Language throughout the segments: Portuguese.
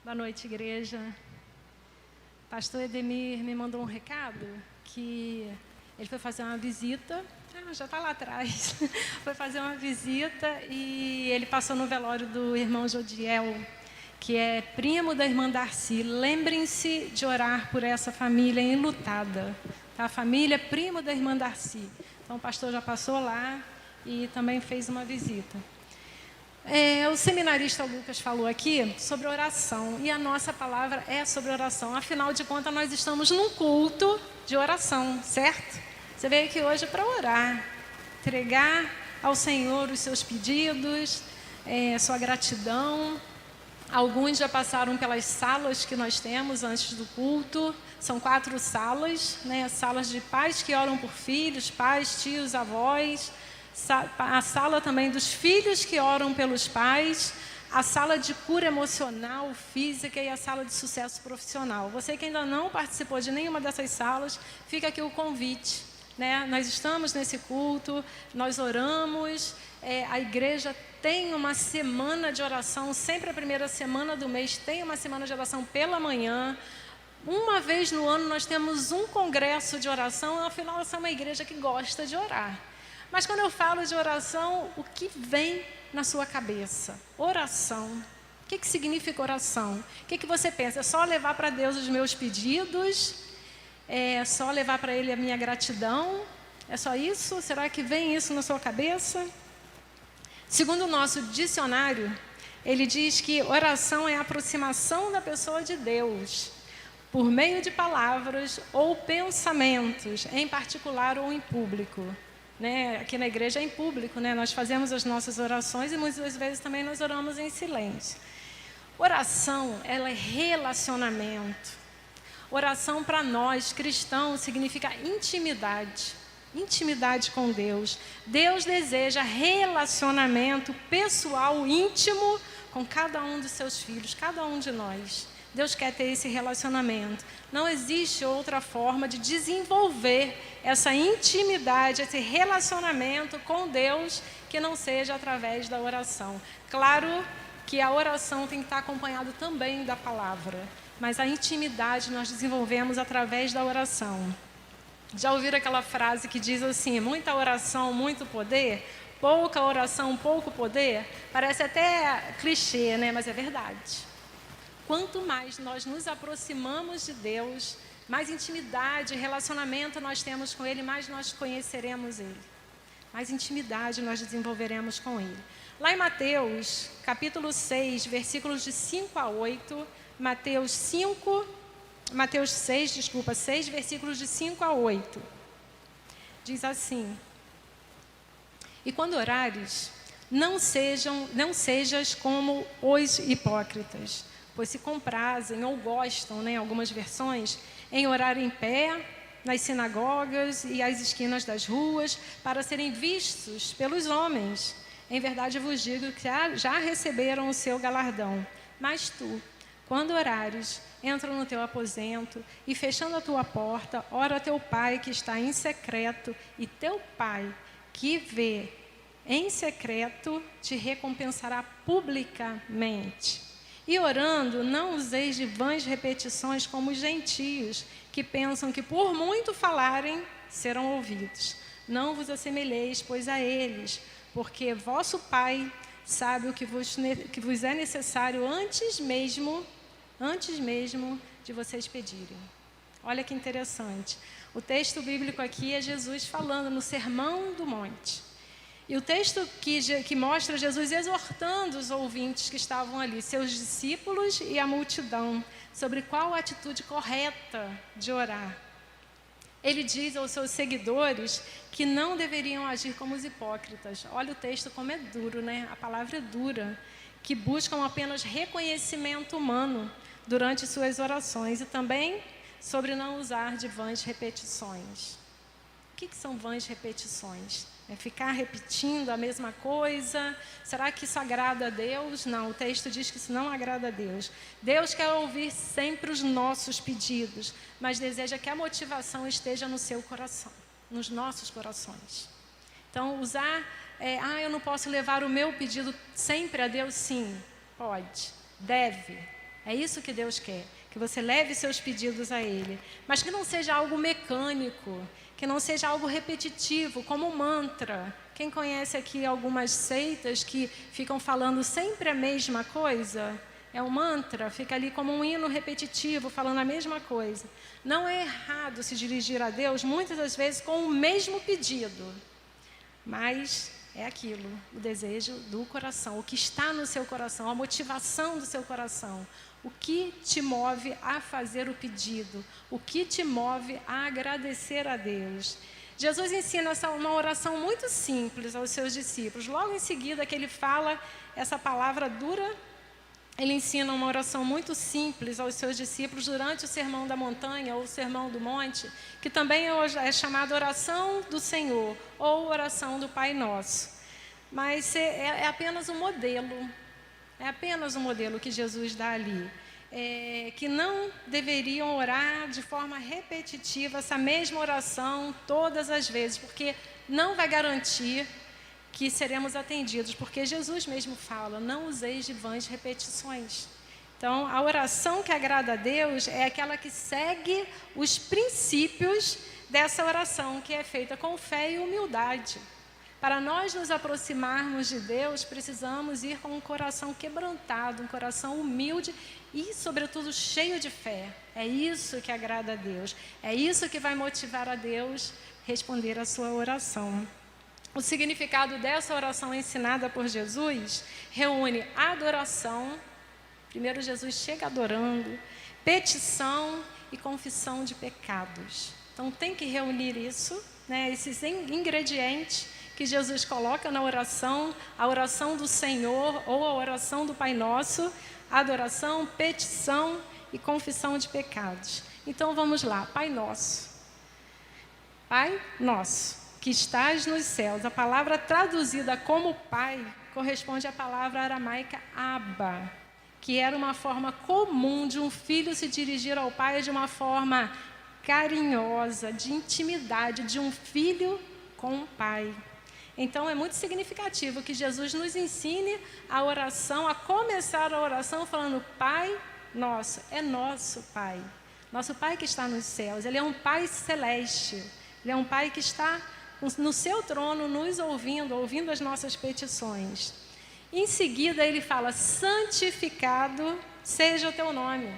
Boa noite, igreja. Pastor Edemir me mandou um recado que ele foi fazer uma visita, já está lá atrás, foi fazer uma visita e ele passou no velório do irmão Jodiel, que é primo da irmã Darcy. Lembrem-se de orar por essa família enlutada, tá? A família primo da irmã Darcy. Então o pastor já passou lá e também fez uma visita. O seminarista Lucas falou aqui sobre oração, e a nossa palavra é sobre oração. Afinal de contas, nós estamos num culto de oração, certo? Você veio aqui hoje para orar, entregar ao Senhor os seus pedidos, sua gratidão. Alguns já passaram pelas salas que nós temos antes do culto. São 4 salas, né? Salas de pais que oram por filhos, pais, tios, avós. A sala também dos filhos que oram pelos pais, a sala de cura emocional, física e a sala de sucesso profissional. Você que ainda não participou de nenhuma dessas salas, fica aqui o convite, né? Nós estamos nesse culto, nós oramos, a igreja tem uma semana de oração, sempre a primeira semana do mês tem uma semana de oração pela manhã. Uma vez no ano nós temos um congresso de oração, afinal essa é uma igreja que gosta de orar. Mas quando eu falo de oração, o que vem na sua cabeça? Oração. O que significa oração? O que você pensa? É só levar para Deus os meus pedidos? É só levar para Ele a minha gratidão? É só isso? Será que vem isso na sua cabeça? Segundo o nosso dicionário, ele diz que oração é a aproximação da pessoa de Deus, por meio de palavras ou pensamentos, em particular ou em público. Né? Aqui na igreja é em público, né? Nós fazemos as nossas orações e muitas vezes também nós oramos em silêncio. Oração, ela é relacionamento. Oração para nós, cristãos, significa intimidade. Intimidade com Deus. Deus deseja relacionamento pessoal, íntimo, com cada um dos seus filhos, cada um de nós. Deus quer ter esse relacionamento. Não existe outra forma de desenvolver essa intimidade, esse relacionamento com Deus que não seja através da oração. Claro que a oração tem que estar acompanhada também da palavra, mas a intimidade nós desenvolvemos através da oração. Já ouviram aquela frase que diz assim: muita oração, muito poder? Pouca oração, pouco poder? Parece até clichê, né? Mas é verdade. Quanto mais nós nos aproximamos de Deus, mais intimidade, relacionamento nós temos com Ele, mais nós conheceremos Ele. Mais intimidade nós desenvolveremos com Ele. Lá em Mateus, capítulo 6, versículos de 5 a 8, Mateus 6, versículos de 5 a 8. Diz assim: e quando orares, não sejas como os hipócritas, pois se comprazem ou gostam, né, algumas versões, em orar em pé, nas sinagogas e às esquinas das ruas, para serem vistos pelos homens. Em verdade vos digo que já receberam o seu galardão. Mas tu, quando orares, entra no teu aposento e, fechando a tua porta, ora a teu Pai que está em secreto, e teu Pai que vê em secreto te recompensará publicamente. E orando, não useis de vãs repetições como os gentios, que pensam que por muito falarem, serão ouvidos. Não vos assemelheis, pois, a eles, porque vosso Pai sabe o que vos é necessário antes mesmo de vocês pedirem. Olha que interessante. O texto bíblico aqui é Jesus falando no Sermão do Monte. E o texto que mostra Jesus exortando os ouvintes que estavam ali, seus discípulos e a multidão, sobre qual a atitude correta de orar. Ele diz aos seus seguidores que não deveriam agir como os hipócritas. Olha o texto como é duro, né? A palavra é dura. Que buscam apenas reconhecimento humano durante suas orações. E também sobre não usar de vãs repetições. O que são vãs repetições? É ficar repetindo a mesma coisa? Será que isso agrada a Deus? Não, o texto diz que isso não agrada a Deus. Deus quer ouvir sempre os nossos pedidos, mas deseja que a motivação esteja no seu coração, nos nossos corações. Então, eu não posso levar o meu pedido sempre a Deus? Sim, pode, deve. É isso que Deus quer, que você leve seus pedidos a Ele, mas que não seja algo mecânico, que não seja algo repetitivo, como um mantra. Quem conhece aqui algumas seitas que ficam falando sempre a mesma coisa? É um mantra, fica ali como um hino repetitivo, falando a mesma coisa. Não é errado se dirigir a Deus, muitas das vezes, com o mesmo pedido, mas é aquilo, o desejo do coração, o que está no seu coração, a motivação do seu coração. O que te move a fazer o pedido? O que te move a agradecer a Deus? Jesus ensina uma oração muito simples aos seus discípulos. Logo em seguida que ele fala essa palavra dura, ele ensina uma oração muito simples aos seus discípulos durante o Sermão da Montanha ou o Sermão do Monte, que também é chamada oração do Senhor ou oração do Pai Nosso. Mas é apenas um modelo, que Jesus dá ali. Que não deveriam orar de forma repetitiva essa mesma oração todas as vezes, porque não vai garantir que seremos atendidos, porque Jesus mesmo fala, não useis de vãs repetições. Então, a oração que agrada a Deus é aquela que segue os princípios dessa oração, que é feita com fé e humildade. Para nós nos aproximarmos de Deus, precisamos ir com um coração quebrantado, um coração humilde e, sobretudo, cheio de fé. É isso que agrada a Deus. É isso que vai motivar a Deus a responder a sua oração. O significado dessa oração ensinada por Jesus reúne adoração. Primeiro, Jesus chega adorando, petição e confissão de pecados. Então, tem que reunir isso, né, esses ingredientes que Jesus coloca na oração, a oração do Senhor ou a oração do Pai Nosso, adoração, petição e confissão de pecados. Então vamos lá, Pai Nosso. Pai Nosso, que estás nos céus. A palavra traduzida como Pai corresponde à palavra aramaica Abba, que era uma forma comum de um filho se dirigir ao pai de uma forma carinhosa, de intimidade, de um filho com um pai. Então, é muito significativo que Jesus nos ensine a oração, a começar a oração falando, Pai Nosso, é nosso Pai. Nosso Pai que está nos céus, Ele é um Pai celeste. Ele é um Pai que está no seu trono, nos ouvindo as nossas petições. Em seguida, Ele fala, santificado seja o teu nome.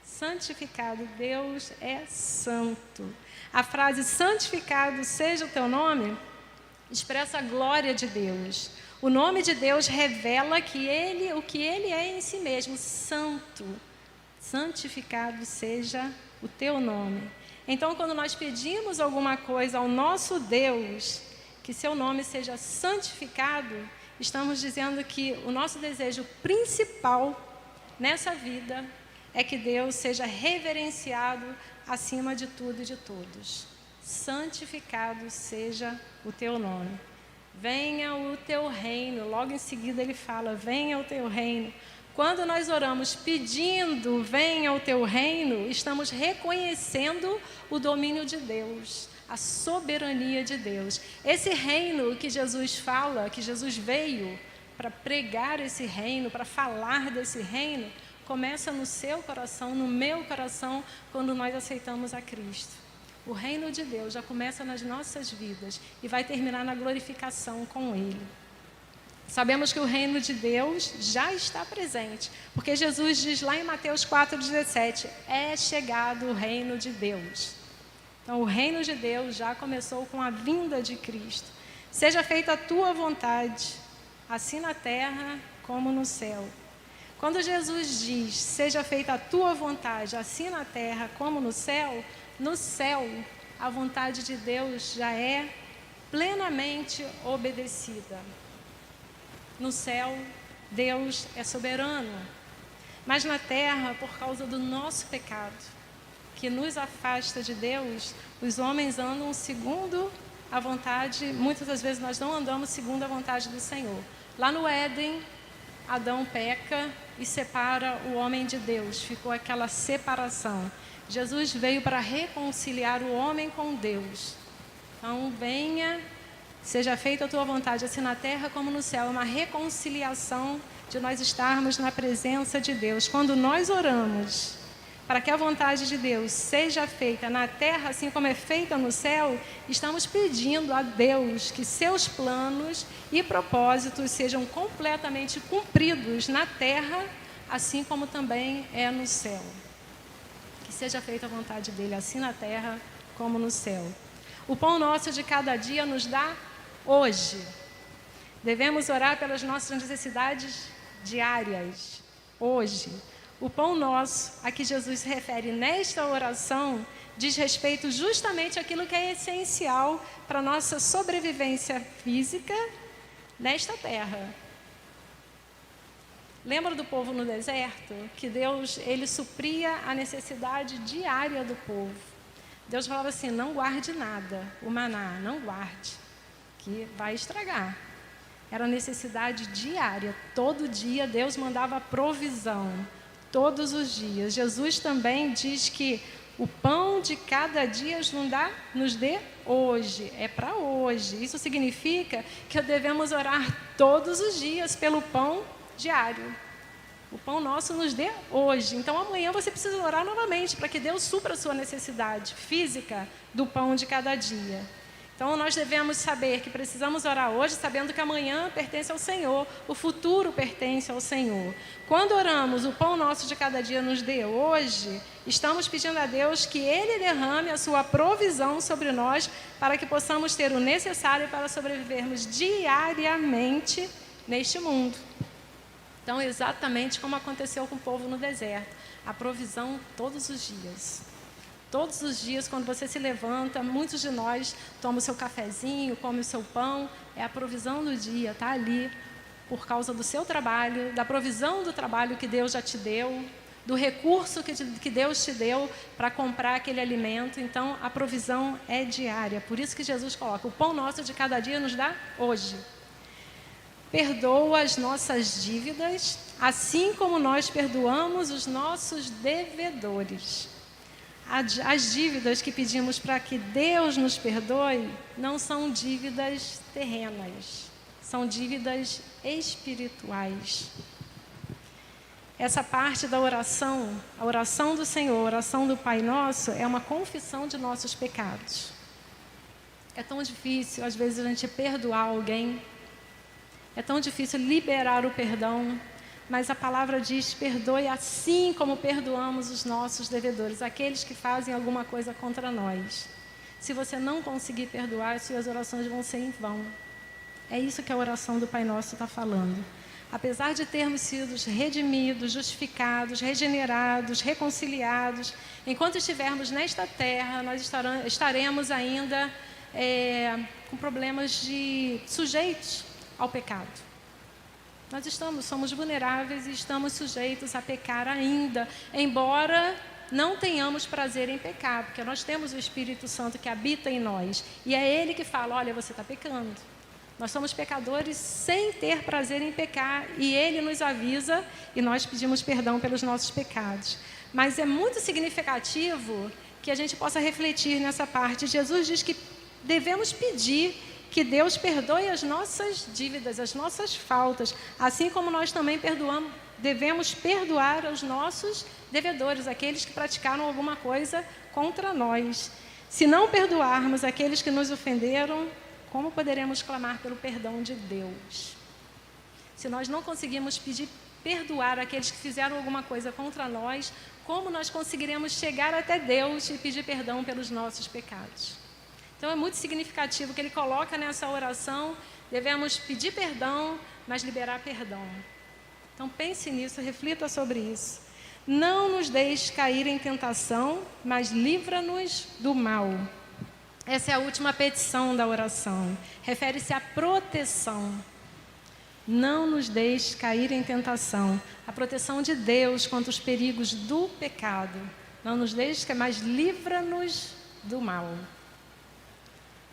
Santificado, Deus é santo. A frase, santificado seja o teu nome, expressa a glória de Deus. O nome de Deus revela o que Ele é em si mesmo, santo. Santificado seja o teu nome. Então, quando nós pedimos alguma coisa ao nosso Deus, que seu nome seja santificado, estamos dizendo que o nosso desejo principal nessa vida é que Deus seja reverenciado acima de tudo e de todos. Santificado seja o teu nome. Venha o teu reino. Logo em seguida ele fala, venha o teu reino. Quando nós oramos pedindo, venha o teu reino, estamos reconhecendo o domínio de Deus, a soberania de Deus. Esse reino que Jesus fala, que Jesus veio para pregar esse reino, para falar desse reino, começa no seu coração, no meu coração, quando nós aceitamos a Cristo. O reino de Deus já começa nas nossas vidas e vai terminar na glorificação com Ele. Sabemos que o reino de Deus já está presente, porque Jesus diz lá em Mateus 4,17, é chegado o reino de Deus. Então, o reino de Deus já começou com a vinda de Cristo. Seja feita a tua vontade, assim na terra como no céu. Quando Jesus diz, seja feita a tua vontade, assim na terra como no céu, a vontade de Deus já é plenamente obedecida. No céu, Deus é soberano. Mas na terra, por causa do nosso pecado, que nos afasta de Deus, os homens andam segundo a vontade, muitas das vezes nós não andamos segundo a vontade do Senhor. Lá no Éden, Adão peca e separa o homem de Deus, ficou aquela separação. Jesus veio para reconciliar o homem com Deus. Então, venha, seja feita a tua vontade, assim na terra como no céu. É uma reconciliação de nós estarmos na presença de Deus. Quando nós oramos para que a vontade de Deus seja feita na terra, assim como é feita no céu, estamos pedindo a Deus que seus planos e propósitos sejam completamente cumpridos na terra, assim como também é no céu. Que seja feita a vontade dele, assim na terra como no céu. O pão nosso de cada dia nos dá hoje. Devemos orar pelas nossas necessidades diárias, hoje. O pão nosso, a que Jesus se refere nesta oração, diz respeito justamente àquilo que é essencial para a nossa sobrevivência física nesta terra. Lembra do povo no deserto? Que Deus, ele supria a necessidade diária do povo. Deus falava assim, não guarde nada, o maná, não guarde, que vai estragar. Era necessidade diária, todo dia Deus mandava provisão. Todos os dias. Jesus também diz que o pão de cada dia nos dê hoje. É para hoje. Isso significa que devemos orar todos os dias pelo pão diário. O pão nosso nos dê hoje. Então amanhã você precisa orar novamente para que Deus supra a sua necessidade física do pão de cada dia. Então nós devemos saber que precisamos orar hoje, sabendo que amanhã pertence ao Senhor, o futuro pertence ao Senhor. Quando oramos, o pão nosso de cada dia nos dê hoje, estamos pedindo a Deus que Ele derrame a sua provisão sobre nós, para que possamos ter o necessário para sobrevivermos diariamente neste mundo. Então, exatamente como aconteceu com o povo no deserto, a provisão todos os dias. Todos os dias, quando você se levanta, muitos de nós tomam o seu cafezinho, comem o seu pão, é a provisão do dia, está ali, por causa do seu trabalho, da provisão do trabalho que Deus já te deu, do recurso que Deus te deu para comprar aquele alimento. Então, a provisão é diária. Por isso que Jesus coloca, o pão nosso de cada dia nos dá hoje. Perdoa as nossas dívidas, assim como nós perdoamos os nossos devedores. As dívidas que pedimos para que Deus nos perdoe não são dívidas terrenas, são dívidas espirituais. Essa parte da oração, a oração do Senhor, a oração do Pai Nosso, é uma confissão de nossos pecados. É tão difícil, às vezes, a gente perdoar alguém, é tão difícil liberar o perdão. Mas a palavra diz, perdoe assim como perdoamos os nossos devedores, aqueles que fazem alguma coisa contra nós. Se você não conseguir perdoar, suas orações vão ser em vão. É isso que a oração do Pai Nosso está falando. Apesar de termos sido redimidos, justificados, regenerados, reconciliados, enquanto estivermos nesta terra, nós estaremos ainda com problemas sujeitos ao pecado. Nós somos vulneráveis e estamos sujeitos a pecar ainda, embora não tenhamos prazer em pecar, porque nós temos o Espírito Santo que habita em nós, e é Ele que fala, olha, você está pecando. Nós somos pecadores sem ter prazer em pecar, e Ele nos avisa, e nós pedimos perdão pelos nossos pecados. Mas é muito significativo que a gente possa refletir nessa parte. Jesus diz que devemos pedir que Deus perdoe as nossas dívidas, as nossas faltas, assim como nós também devemos perdoar os nossos devedores, aqueles que praticaram alguma coisa contra nós. Se não perdoarmos aqueles que nos ofenderam, como poderemos clamar pelo perdão de Deus? Se nós não conseguimos perdoar aqueles que fizeram alguma coisa contra nós, como nós conseguiremos chegar até Deus e pedir perdão pelos nossos pecados? Então é muito significativo que ele coloca nessa oração, devemos pedir perdão, mas liberar perdão. Então pense nisso, reflita sobre isso. Não nos deixe cair em tentação, mas livra-nos do mal. Essa é a última petição da oração. Refere-se à proteção. Não nos deixe cair em tentação. A proteção de Deus contra os perigos do pecado. Não nos deixe, mas livra-nos do mal.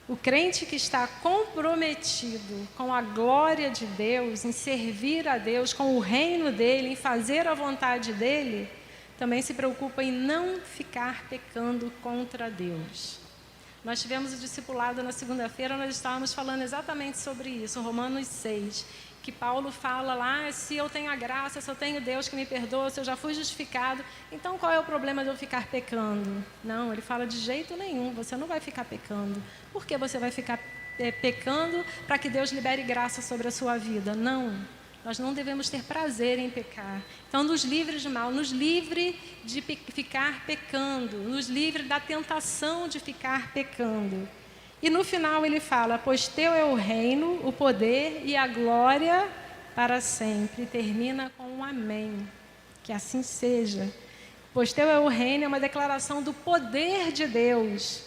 O crente que está comprometido com a glória de Deus, em servir a Deus, com o reino dele, em fazer a vontade dele, também se preocupa em não ficar pecando contra Deus. Nós tivemos o discipulado na segunda-feira, nós estávamos falando exatamente sobre isso, Romanos 6. que Paulo fala lá, se eu tenho a graça, se eu tenho Deus que me perdoa, se eu já fui justificado, então qual é o problema de eu ficar pecando? Não, ele fala de jeito nenhum, você não vai ficar pecando. Por que você vai ficar pecando para que Deus libere graça sobre a sua vida? Não, nós não devemos ter prazer em pecar. Então nos livre de mal, nos livre de ficar pecando, nos livre da tentação de ficar pecando. E no final ele fala, pois teu é o reino, o poder e a glória para sempre. E termina com um amém. Que assim seja. Pois teu é o reino é uma declaração do poder de Deus.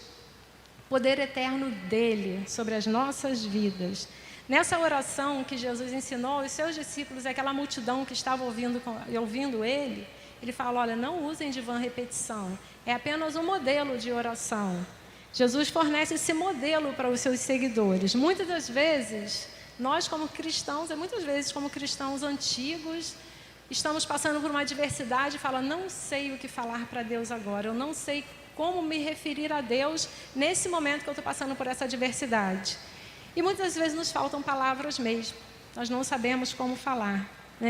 Poder eterno dele sobre as nossas vidas. Nessa oração que Jesus ensinou aos seus discípulos, aquela multidão que estava ouvindo ele, ele fala, olha, não usem de vã repetição. É apenas um modelo de oração. Jesus fornece esse modelo para os seus seguidores. Muitas das vezes, nós como cristãos, muitas vezes como cristãos antigos, estamos passando por uma adversidade e falamos, não sei o que falar para Deus agora, eu não sei como me referir a Deus nesse momento que eu estou passando por essa adversidade. E muitas vezes nos faltam palavras mesmo, nós não sabemos como falar.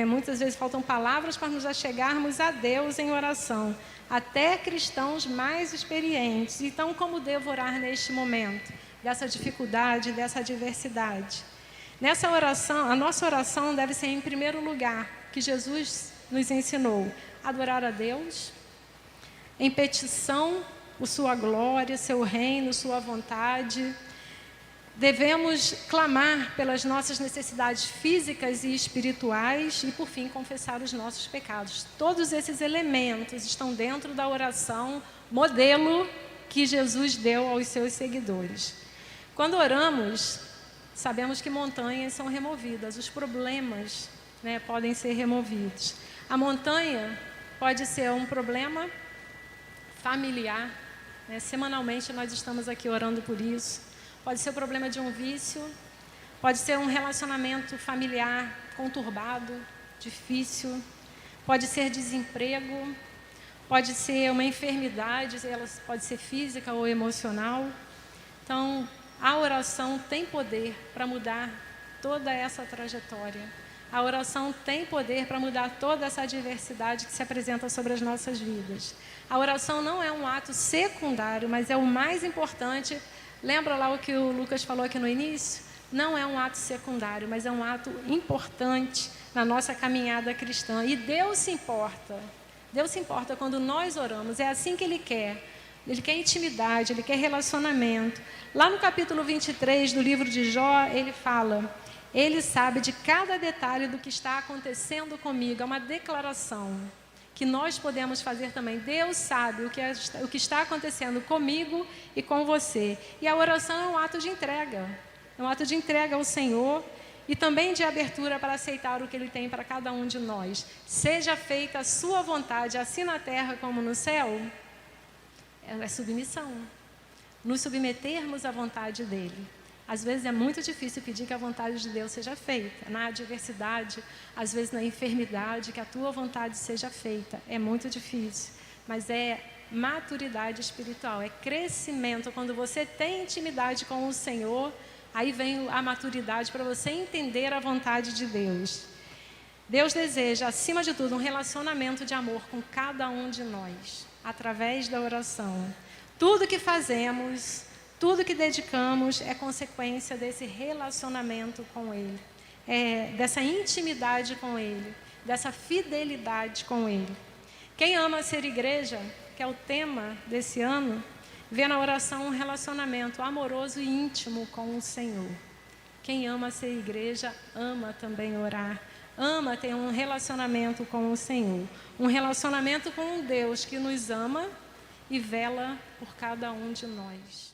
Muitas vezes faltam palavras para nos achegarmos a Deus em oração, até cristãos mais experientes. Então, como devo orar neste momento, dessa dificuldade, dessa adversidade? Nessa oração, a nossa oração deve ser em primeiro lugar, que Jesus nos ensinou, adorar a Deus, em petição por sua glória, seu reino, sua vontade. Devemos clamar pelas nossas necessidades físicas e espirituais e, por fim, confessar os nossos pecados. Todos esses elementos estão dentro da oração modelo que Jesus deu aos seus seguidores. Quando oramos, sabemos que montanhas são removidas, os problemas, podem ser removidos. A montanha pode ser um problema familiar, semanalmente nós estamos aqui orando por isso. Pode ser o problema de um vício, pode ser um relacionamento familiar conturbado, difícil, pode ser desemprego, pode ser uma enfermidade, ela pode ser física ou emocional. Então, a oração tem poder para mudar toda essa trajetória. A oração tem poder para mudar toda essa adversidade que se apresenta sobre as nossas vidas. A oração não é um ato secundário, mas é o mais importante. Lembra lá o que o Lucas falou aqui no início? Não é um ato secundário, mas é um ato importante na nossa caminhada cristã. E Deus se importa. Deus se importa quando nós oramos. É assim que Ele quer. Ele quer intimidade, Ele quer relacionamento. Lá no capítulo 23 do livro de Jó, ele fala, Ele sabe de cada detalhe do que está acontecendo comigo. É uma declaração que nós podemos fazer também. Deus sabe o que está acontecendo comigo e com você. E a oração é um ato de entrega. É um ato de entrega ao Senhor e também de abertura para aceitar o que Ele tem para cada um de nós. Seja feita a sua vontade, assim na terra como no céu. É submissão. Nos submetermos à vontade dEle. Às vezes é muito difícil pedir que a vontade de Deus seja feita. Na adversidade, às vezes na enfermidade, que a tua vontade seja feita. É muito difícil. Mas é maturidade espiritual, é crescimento. Quando você tem intimidade com o Senhor, aí vem a maturidade para você entender a vontade de Deus. Deus deseja, acima de tudo, um relacionamento de amor com cada um de nós, através da oração. Tudo que fazemos, tudo que dedicamos é consequência desse relacionamento com Ele, dessa intimidade com Ele, dessa fidelidade com Ele. Quem ama ser igreja, que é o tema desse ano, vê na oração um relacionamento amoroso e íntimo com o Senhor. Quem ama ser igreja, ama também orar, ama ter um relacionamento com o Senhor. Um relacionamento com um Deus que nos ama e vela por cada um de nós.